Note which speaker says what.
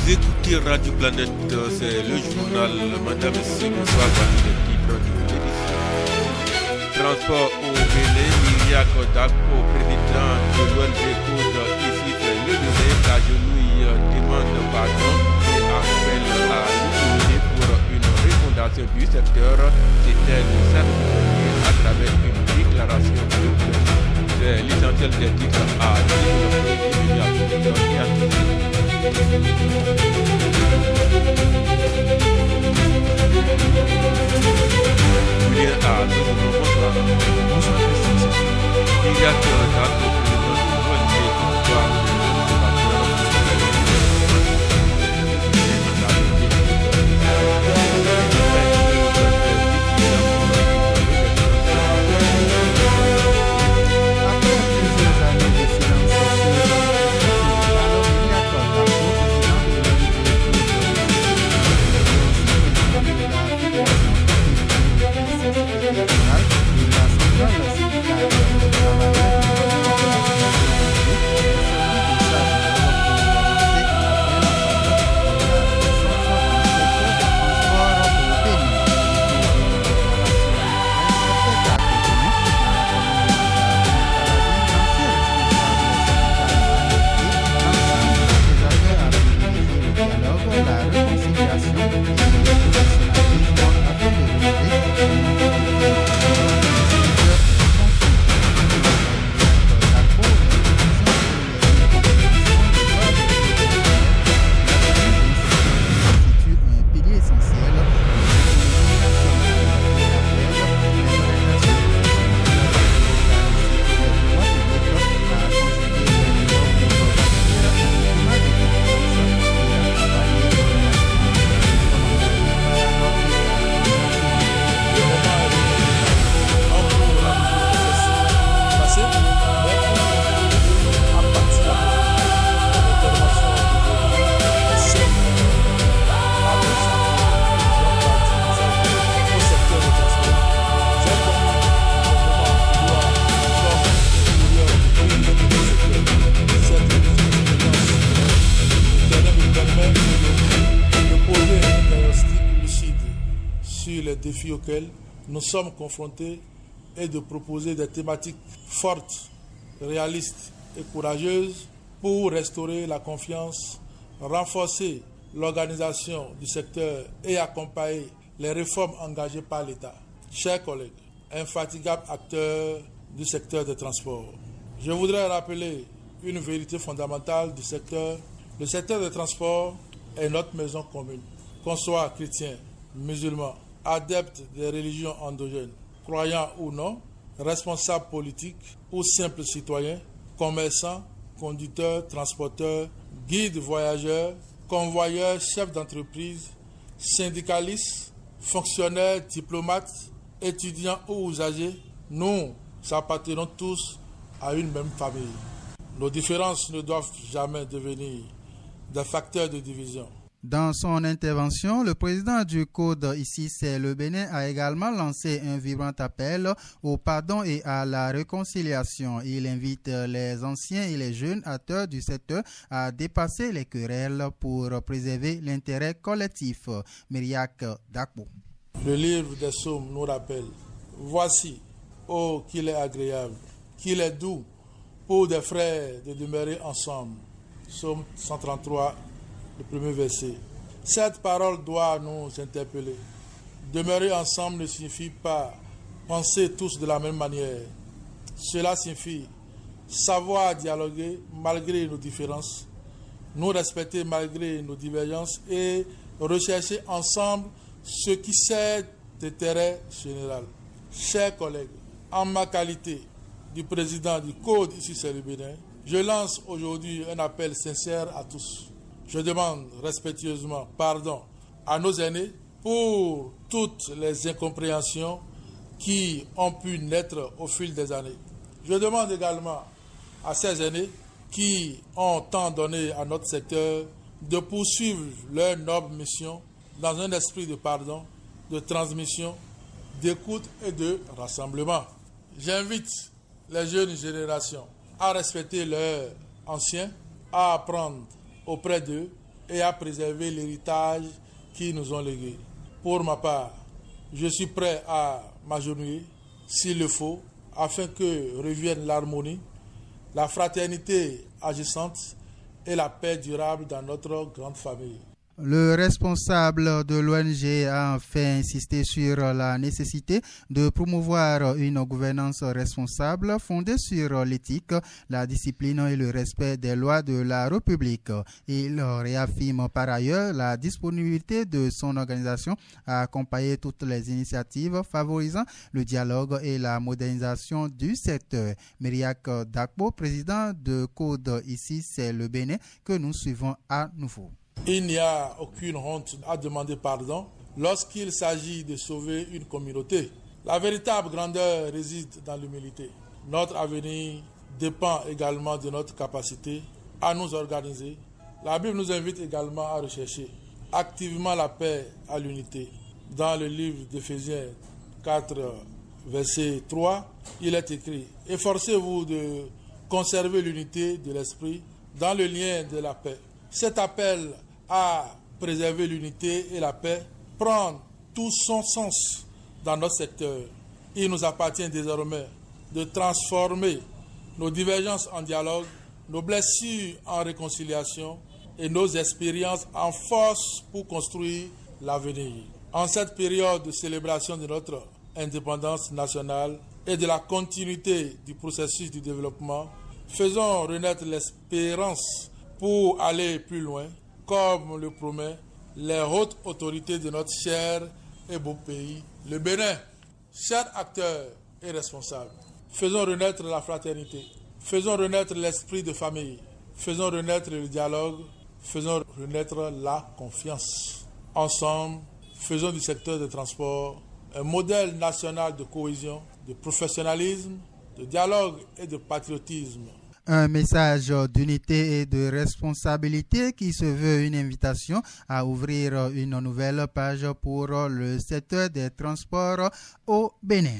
Speaker 1: Écoutez Radio Planète, c'est le journal. Madame, messieurs, bonsoir, voici les titres de l'édition. Transport au Bénin, Myriac Dako, président de l'ONG Code, ici c'est le Bénin, s'agenouille, demande pardon et appelle à l'unité pour une refondation du secteur. C'était le 7 février à travers une déclaration de presse. C'est l'essentiel des titres à développer et à Julien A. Bonsoir.
Speaker 2: Bonsoir, Christian.
Speaker 1: Il y a
Speaker 2: défis auxquels nous sommes confrontés et de proposer des thématiques fortes, réalistes et courageuses pour restaurer la confiance, renforcer l'organisation du secteur et accompagner les réformes engagées par l'État. Chers collègues, infatigables acteurs du secteur des transports, je voudrais rappeler une vérité fondamentale du secteur. Le secteur des transports est notre maison commune. Qu'on soit chrétien, musulman, adeptes des religions endogènes, croyants ou non, responsables politiques ou simples citoyens, commerçants, conducteurs, transporteurs, guides voyageurs, convoyeurs, chefs d'entreprise, syndicalistes, fonctionnaires, diplomates, étudiants ou usagers, nous appartenons tous à une même famille. Nos différences ne doivent jamais devenir des facteurs de division.
Speaker 3: Dans son intervention, le président du Code, ici c'est le Bénin, a également lancé un vibrant appel au pardon et à la réconciliation. Il invite les anciens et les jeunes acteurs du secteur à dépasser les querelles pour préserver l'intérêt collectif. Myriac Dako.
Speaker 2: Le livre des Psaumes nous rappelle: voici, oh, qu'il est agréable, qu'il est doux pour des frères de demeurer ensemble. Psaume 133. Le premier verset. Cette parole doit nous interpeller. Demeurer ensemble ne signifie pas penser tous de la même manière. Cela signifie savoir dialoguer malgré nos différences, nous respecter malgré nos divergences et rechercher ensemble ce qui sert d'intérêt général. Chers collègues, en ma qualité du président du Code, ici c'est le Bénin, je lance aujourd'hui un appel sincère à tous. Je demande respectueusement pardon à nos aînés pour toutes les incompréhensions qui ont pu naître au fil des années. Je demande également à ces aînés qui ont tant donné à notre secteur de poursuivre leur noble mission dans un esprit de pardon, de transmission, d'écoute et de rassemblement. J'invite les jeunes générations à respecter leurs anciens, à apprendre auprès d'eux et à préserver l'héritage qu'ils nous ont légué. Pour ma part, je suis prêt à m'agenouiller, s'il le faut, afin que revienne l'harmonie, la fraternité agissante et la paix durable dans notre grande famille.
Speaker 3: Le responsable de l'ONG a enfin insisté sur la nécessité de promouvoir une gouvernance responsable fondée sur l'éthique, la discipline et le respect des lois de la République. Il réaffirme par ailleurs la disponibilité de son organisation à accompagner toutes les initiatives favorisant le dialogue et la modernisation du secteur. Myriak Dakpo, président de Code Ici c'est le Bénin, que nous suivons à nouveau.
Speaker 2: Il n'y a aucune honte à demander pardon lorsqu'il s'agit de sauver une communauté. La véritable grandeur réside dans l'humilité. Notre avenir dépend également de notre capacité à nous organiser. La Bible nous invite également à rechercher activement la paix à l'unité. Dans le livre d'Éphésiens 4, verset 3, il est écrit « Efforcez-vous de conserver l'unité de l'esprit dans le lien de la paix. » Cet appel à préserver l'unité et la paix prend tout son sens dans notre secteur. Il nous appartient désormais de transformer nos divergences en dialogue, nos blessures en réconciliation et nos expériences en force pour construire l'avenir. En cette période de célébration de notre indépendance nationale et de la continuité du processus du développement, faisons renaître l'espérance pour aller plus loin, comme le promet les hautes autorités de notre cher et beau pays, le Bénin. Chers acteurs et responsables, faisons renaître la fraternité, faisons renaître l'esprit de famille, faisons renaître le dialogue, faisons renaître la confiance. Ensemble, faisons du secteur des transports un modèle national de cohésion, de professionnalisme, de dialogue et de patriotisme.
Speaker 3: Un message d'unité et de responsabilité qui se veut une invitation à ouvrir une nouvelle page pour le secteur des transports au Bénin.